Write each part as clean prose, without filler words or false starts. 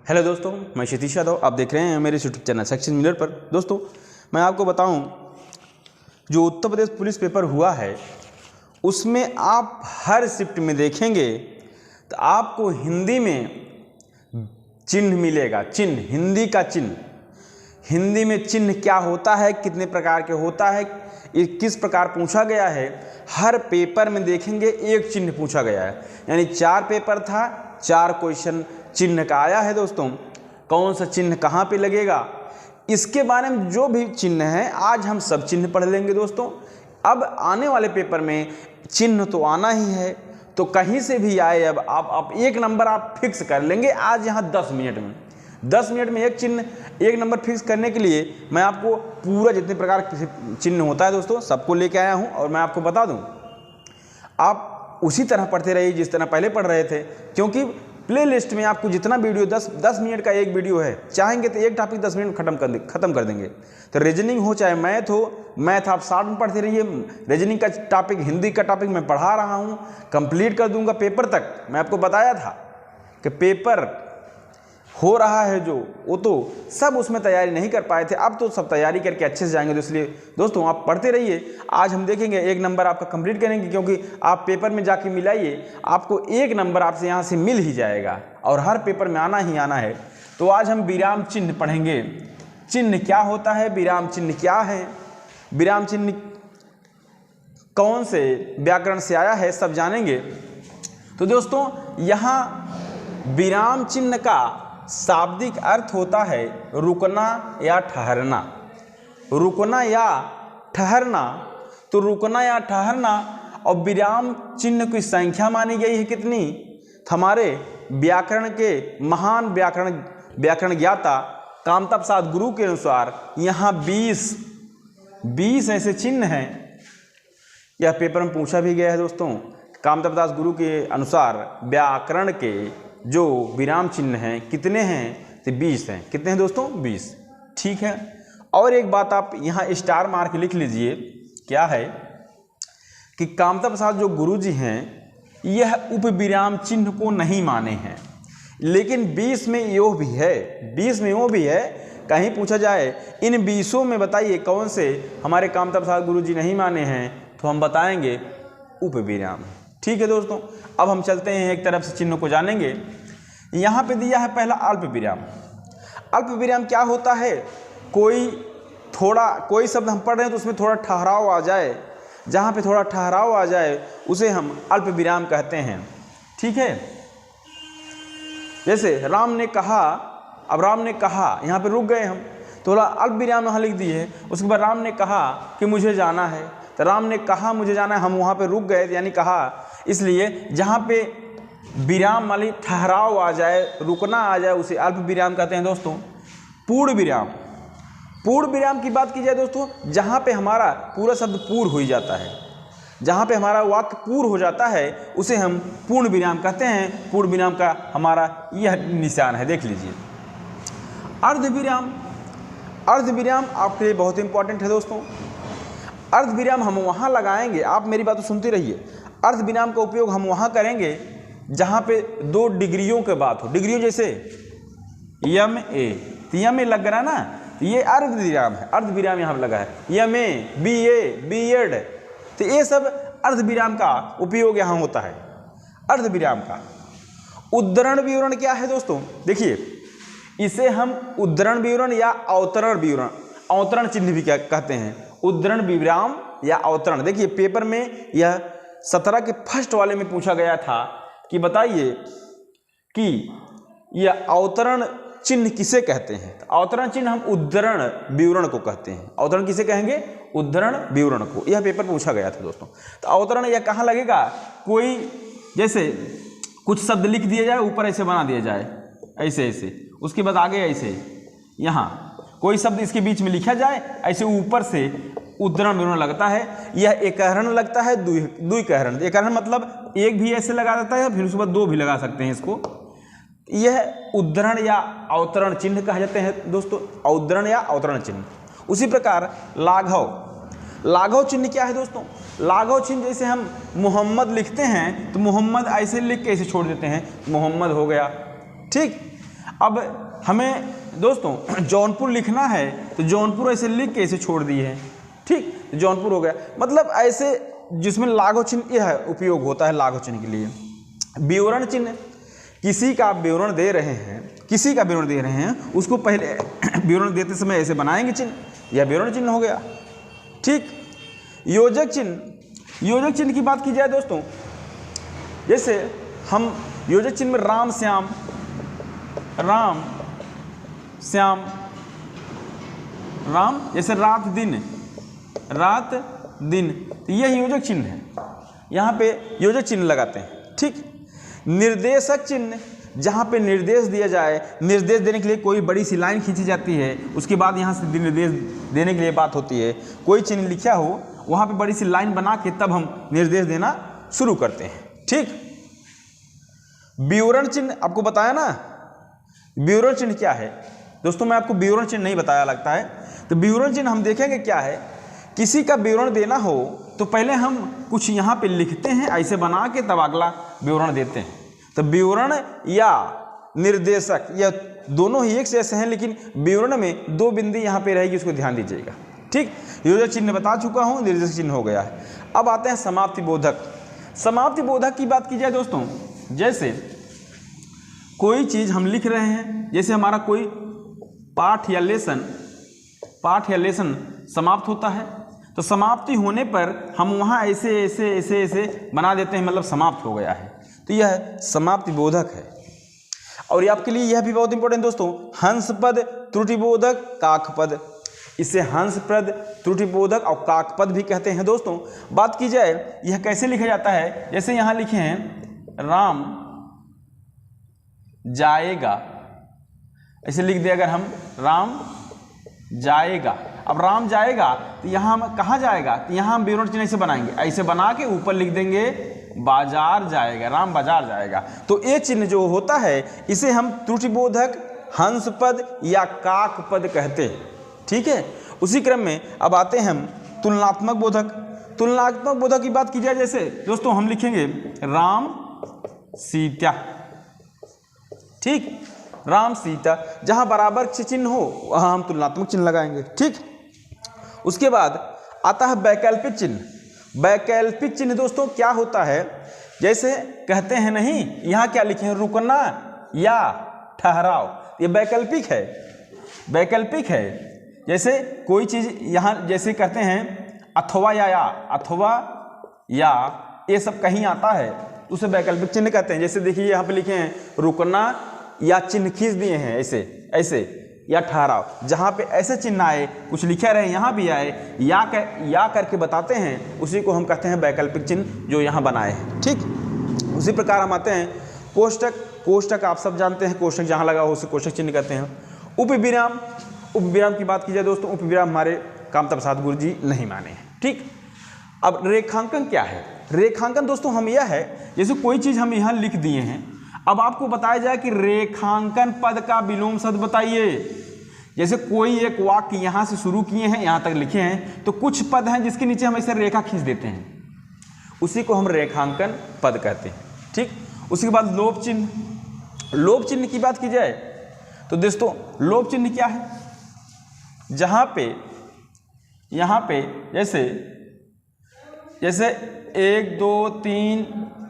Hello दोस्तों, मैं क्षितिज यादव। आप देख रहे हैं मेरे यूट्यूब चैनल सक्सेस मिलर पर। दोस्तों, मैं आपको बताऊं, जो उत्तर प्रदेश पुलिस पेपर हुआ है उसमें आप हर शिफ्ट में देखेंगे तो आपको हिंदी में चिन्ह मिलेगा। चिन्ह, हिंदी का चिन्ह। हिंदी में चिन्ह क्या होता है, कितने प्रकार के होता है, ये किस प्रकार पूछा गया है, हर पेपर में देखेंगे एक चिन्ह पूछा गया है। यानी 4 पेपर था, 4 क्वेश्चन चिन्ह का आया है। दोस्तों, कौन सा चिन्ह कहाँ पे लगेगा, इसके बारे में जो भी चिन्ह है आज हम सब चिन्ह पढ़ लेंगे। दोस्तों, अब आने वाले पेपर में चिन्ह तो आना ही है, तो कहीं से भी आए अब आप एक नंबर आप फिक्स कर लेंगे आज यहाँ 10 मिनट में। 10 मिनट में एक चिन्ह, एक नंबर फिक्स करने के लिए मैं आपको पूरा जितने प्रकार के चिन्ह होता है दोस्तों सबको लेके आया हूँ। और मैं आपको बता दूँ, आप उसी तरह पढ़ते रहिए जिस तरह पहले पढ़ रहे थे, क्योंकि प्ले लिस्ट में आपको जितना वीडियो 10 मिनट का एक वीडियो है, चाहेंगे तो एक टॉपिक 10 मिनट खत्म कर देंगे। तो रीजनिंग हो चाहे मैथ हो, मैथ आप 60 में पढ़ते रहिए, रीजनिंग का टॉपिक, हिंदी का टॉपिक मैं पढ़ा रहा हूँ, कंप्लीट कर दूंगा पेपर तक। मैं आपको बताया था कि पेपर हो रहा है जो, वो तो सब उसमें तैयारी नहीं कर पाए थे, अब तो सब तैयारी करके अच्छे से जाएंगे। तो इसलिए दोस्तों आप पढ़ते रहिए। आज हम देखेंगे एक नंबर आपका कंप्लीट करेंगे, क्योंकि आप पेपर में जाके मिलाइए, आपको एक नंबर आपसे यहाँ से मिल ही जाएगा और हर पेपर में आना ही आना है। तो आज हम विराम चिन्ह पढ़ेंगे। चिन्ह क्या होता है, विराम चिन्ह क्या है, विराम चिन्ह कौन से व्याकरण से आया है, सब जानेंगे। तो दोस्तों, यहाँ विराम चिन्ह का शाब्दिक अर्थ होता है रुकना या ठहरना। रुकना या ठहरना। तो रुकना या ठहरना, और विराम चिन्ह की संख्या मानी गई है कितनी, हमारे व्याकरण के महान व्याकरण ज्ञाता कामता प्रसाद गुरु के अनुसार यहाँ 20 ऐसे चिन्ह हैं। यह पेपर में पूछा भी गया है दोस्तों। कामता प्रसाद गुरु के अनुसार व्याकरण के जो विराम चिन्ह हैं कितने हैं, तो 20 हैं। कितने हैं दोस्तों, 20। ठीक है। और एक बात आप यहाँ स्टार मार्क लिख लीजिए, क्या है कि कामता प्रसाद जो गुरु जी हैं यह उपविराम चिन्ह को नहीं माने हैं, लेकिन 20 में यो भी है, 20 में वो भी है। कहीं पूछा जाए इन 20 में बताइए कौन से हमारे कामता प्रसाद गुरु जी नहीं माने हैं, तो हम बताएंगे उपविराम। ठीक है दोस्तों, अब हम चलते हैं एक तरफ से चिन्ह को जानेंगे। यहाँ पे दिया है पहला अल्प विराम। अल्प विराम क्या होता है, कोई शब्द हम पढ़ रहे हैं तो उसमें थोड़ा ठहराव आ जाए, जहाँ पे थोड़ा ठहराव आ जाए उसे हम अल्प विराम कहते हैं। ठीक है। जैसे राम ने कहा, अब राम ने कहा, यहाँ पे रुक गए हम, थोड़ा अल्प विराम यहाँ लिख दिए। उसके बाद राम ने कहा कि मुझे जाना है, तो राम ने कहा मुझे जाना है, हम वहाँ पे रुक गए, यानी कहा। इसलिए जहाँ पे विराम वाली ठहराव आ जाए, रुकना आ जाए, उसे अल्प विराम कहते हैं दोस्तों। पूर्ण विराम, पूर्ण विराम की बात की जाए दोस्तों, जहाँ पे हमारा पूरा शब्द पूर्ण हो ही जाता है, जहाँ पे हमारा वाक्य पूर्ण हो जाता है उसे हम पूर्ण विराम कहते हैं। पूर्ण विराम का हमारा यह निशान है, देख लीजिए। अर्ध विराम, अर्ध विराम आपके लिए बहुत इंपॉर्टेंट है दोस्तों। अर्ध विराम हम वहाँ लगाएंगे, आप मेरी बात सुनते रहिए। अर्ध विराम का उपयोग हम वहाँ करेंगे जहाँ पे 2 डिग्रियों के बात हो। डिग्रियों जैसे यम ए, तो यम ए लग रहा है ना, तो ये अर्ध विराम है, अर्ध विराम यहाँ लगा है। यम ए, बी ए, बी एड, तो ये सब अर्ध विराम का उपयोग यहाँ होता है। अर्ध विराम का उद्धरण विवरण क्या है दोस्तों, देखिए इसे हम उद्धरण विवरण या अवतरण विवरण, अवतरण चिन्ह भी क्या कहते हैं, उद्धरण विराम या अवतरण। देखिए पेपर में यह 17 के फर्स्ट वाले में पूछा गया था कि बताइए कि यह अवतरण चिन्ह किसे कहते हैं। तो अवतरण चिन्ह हम उद्धरण विवरण को कहते हैं। अवतरण किसे कहेंगे, उद्धरण विवरण को। यह पेपर पूछा गया था दोस्तों। तो अवतरण यह कहाँ लगेगा, कोई जैसे कुछ शब्द लिख दिया जाए, ऊपर ऐसे बना दिया जाए, ऐसे ऐसे, उसके बाद आगे ऐसे, यहाँ कोई शब्द इसके बीच में लिखा जाए, ऐसे ऊपर से उद्धरण विवरण लगता है। यह एकहरण लगता है, द्विकहरण। एकहरण मतलब एक भी ऐसे लगा देता है, फिर उसके बाद 2 भी लगा सकते हैं इसको। यह उद्धरण या अवतरण चिन्ह कहा जाते हैं दोस्तों, उद्धरण या अवतरण चिन्ह। उसी प्रकार लाघव, लाघव चिन्ह क्या है दोस्तों, लाघव चिन्ह जैसे हम मोहम्मद लिखते हैं तो मोहम्मद ऐसे लिख के ऐसे छोड़ देते हैं, मोहम्मद हो गया। ठीक। अब हमें दोस्तों जौनपुर लिखना है तो जौनपुर ऐसे लिख के ऐसे छोड़ दिए हैं, ठीक, जौनपुर हो गया। मतलब ऐसे जिसमें लाघव चिन्ह यह उपयोग होता है लाघव चिन्ह के लिए। विवरण चिन्ह, किसी का विवरण दे रहे हैं, किसी का विवरण दे रहे हैं, उसको पहले विवरण देते समय ऐसे बनाएंगे चिन्ह, यह विवरण चिन्ह हो गया, ठीक। योजक चिन्ह, योजक चिन्ह की बात की जाए दोस्तों, जैसे हम योजक चिन्ह में राम श्याम, राम श्याम, राम जैसे रात दिन, रात दिन, तो यह योजक चिन्ह है, यहाँ पे योजक चिन्ह लगाते हैं, ठीक। निर्देशक चिन्ह, जहाँ पे निर्देश दिया जाए, निर्देश देने के लिए कोई बड़ी सी लाइन खींची जाती है, उसके बाद यहाँ से निर्देश देने के लिए बात होती है, कोई चिन्ह लिखा हो वहाँ पे बड़ी सी लाइन बना के तब हम निर्देश देना शुरू करते हैं, ठीक। विवरण चिन्ह आपको बताया ना, विवरण चिन्ह क्या है दोस्तों, मैं आपको विवरण चिन्ह नहीं बताया लगता है। तो विवरण चिन्ह हम देखेंगे क्या है, किसी का विवरण देना हो तो पहले हम कुछ यहाँ पे लिखते हैं ऐसे बना के, तब अगला विवरण देते हैं। तो विवरण या निर्देशक या दोनों ही एक जैसे हैं, लेकिन विवरण में दो बिंदी यहाँ पे रहेगी, उसको ध्यान दीजिएगा, ठीक। योजक चिन्ह बता चुका हूँ, निर्देशक चिन्ह हो गया है। अब आते हैं समाप्ति बोधक। समाप्ति बोधक की बात की जाए दोस्तों, जैसे कोई चीज़ हम लिख रहे हैं, जैसे हमारा कोई पाठ या लेसन समाप्त होता है, तो समाप्ति होने पर हम वहाँ ऐसे ऐसे ऐसे ऐसे बना देते हैं, मतलब समाप्त हो गया है, तो यह समाप्ति बोधक है। और ये आपके लिए यह भी बहुत इंपॉर्टेंट दोस्तों, हंस पद, त्रुटि बोधक, काक पद, इसे हंस पद, त्रुटि बोधक और काक पद भी कहते हैं दोस्तों। बात की जाए यह कैसे लिखा जाता है, जैसे यहाँ लिखे हैं राम जाएगा, ऐसे लिख दिया अगर हम राम जाएगा। अब राम जाएगा तो यहाँ हम कहाँ जाएगा, तो यहाँ हम विवरण चिन्ह ऐसे बनाएंगे, ऐसे बना के ऊपर लिख देंगे बाजार जाएगा, राम बाजार जाएगा। तो ये चिन्ह जो होता है इसे हम त्रुटिबोधक, हंस पद या काक पद कहते हैं, ठीक है। उसी क्रम में अब आते हैं हम तुलनात्मक बोधक। तुलनात्मक बोधक की बात की जाए, जैसे दोस्तों हम लिखेंगे राम सीता, ठीक, राम सीता, जहाँ बराबर चिन्ह हो वहाँ हम तुलनात्मक चिन्ह लगाएंगे, ठीक। उसके बाद आता है वैकल्पिक चिन्ह। वैकल्पिक चिन्ह दोस्तों क्या होता है, जैसे कहते हैं नहीं, यहाँ क्या लिखे हैं, रुकना या ठहराव, ये वैकल्पिक है, वैकल्पिक है। जैसे कोई चीज़ यहाँ जैसे कहते हैं अथवा या अथवा या ये सब कहीं आता है, उसे वैकल्पिक चिन्ह कहते हैं। जैसे देखिए यहाँ पे लिखे हैं रुकना या चिन्ह खींच दिए हैं ऐसे ऐसे, या ठहराव, जहाँ पे ऐसे चिन्ह आए, कुछ लिखे रहे यहाँ भी आए, या करके बताते हैं, उसी को हम कहते हैं वैकल्पिक चिन्ह जो यहाँ बनाए हैं, ठीक। उसी प्रकार हम आते हैं कोष्टक। कोष्टक आप सब जानते हैं, कोष्टक जहाँ लगा हो उसे कोष्टक चिन्ह कहते हैं। उपविराम, उपविराम की बात की जाए दोस्तों, उपविराम हमारे कामता प्रसाद गुरु जी नहीं माने हैं, ठीक। अब रेखांकन क्या है, रेखांकन दोस्तों हम यह है, जैसे कोई चीज़ हम यहाँ लिख दिए हैं, अब आपको बताया जाए कि रेखांकन पद का विलोम शब्द बताइए। जैसे कोई एक वाक्य यहाँ से शुरू किए हैं, यहाँ तक लिखे हैं, तो कुछ पद हैं जिसके नीचे हम ऐसे रेखा खींच देते हैं, उसी को हम रेखांकन पद कहते हैं, ठीक। उसके बाद लोप चिन्ह। लोप चिन्ह की बात की जाए तो दोस्तों लोप चिन्ह क्या है, जहाँ पे यहाँ पे जैसे 1 2 3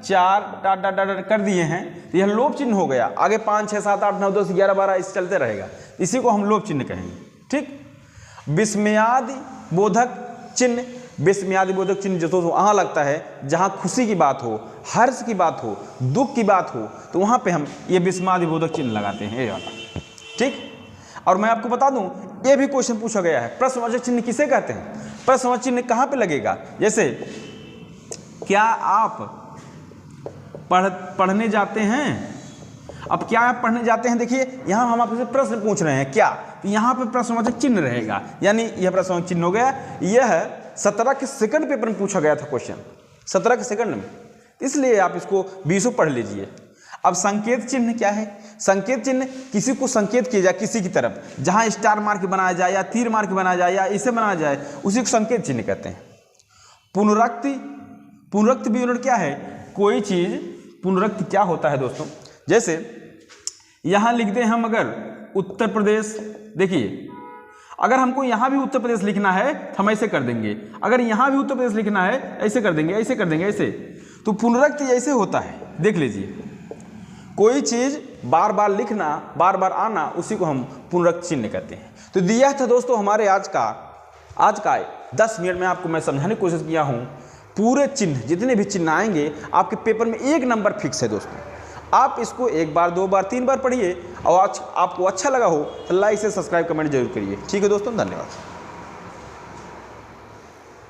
4 डाट डाट डाट कर दिए हैं, तो यह लोप चिन्ह हो गया। आगे 5 6 7 8 9 10 11 12 इस चलते रहेगा, इसी को हम लोप चिन्ह कहेंगे, ठीक। विस्मयादि बोधक चिन्ह। विस्मयादि बोधक चिन्ह जो वहाँ लगता है जहाँ खुशी की बात हो, हर्ष की बात हो, दुख की बात हो, तो वहाँ पे हम ये विस्मयादि बोधक चिन्ह लगाते हैं, ये वाला, ठीक। और मैं आपको बता दूं, ये भी क्वेश्चन पूछा गया है, प्रश्नवाचक चिन्ह किसे कहते हैं, प्रश्नवाचक चिन्ह कहाँ पे लगेगा। जैसे क्या आप पढ़ने जाते हैं, अब क्या आप पढ़ने जाते हैं, देखिए यहाँ हम आपसे प्रश्न पूछ रहे हैं क्या, तो यहाँ पे प्रश्नवाचक चिन्ह रहेगा, यानी यह प्रश्नवाचक चिन्ह हो गया। यह 17 के सेकंड पेपर में पूछा गया था क्वेश्चन, 17 के सेकंड में, इसलिए आप इसको 20 पढ़ लीजिए। अब संकेत चिन्ह क्या है, संकेत चिन्ह किसी को संकेत किया जाए किसी की तरफ, जहाँ स्टार मार्क बनाया जाए या तीर मार्क बनाया जाए या इसे बनाया जाए, उसी को संकेत चिन्ह कहते हैं। पुनरुक्ति, पुनरुक्ति विवरण क्या है, कोई चीज़ पुनरुक्ति क्या होता है दोस्तों, जैसे यहाँ लिख दें हम अगर उत्तर प्रदेश, देखिए अगर हमको यहाँ भी उत्तर प्रदेश लिखना है तो हम ऐसे कर देंगे, अगर यहाँ भी उत्तर प्रदेश लिखना है ऐसे कर देंगे, ऐसे कर देंगे, ऐसे। तो पुनरुक्ति ऐसे होता है, देख लीजिए, कोई चीज़ बार बार लिखना, बार बार आना, उसी को हम पुनरुक्ति चिन्ह कहते हैं। तो दिया था दोस्तों हमारे आज का 10 मिनट में आपको मैं समझाने की कोशिश किया हूँ। पूरे चिन्ह, जितने भी चिन्ह आएंगे आपके पेपर में 1 नंबर फिक्स है दोस्तों। आप इसको 1 बार 2 बार 3 बार पढ़िए, और आपको अच्छा लगा हो तो लाइक से सब्सक्राइब कमेंट जरूर करिए। ठीक है दोस्तों, धन्यवाद।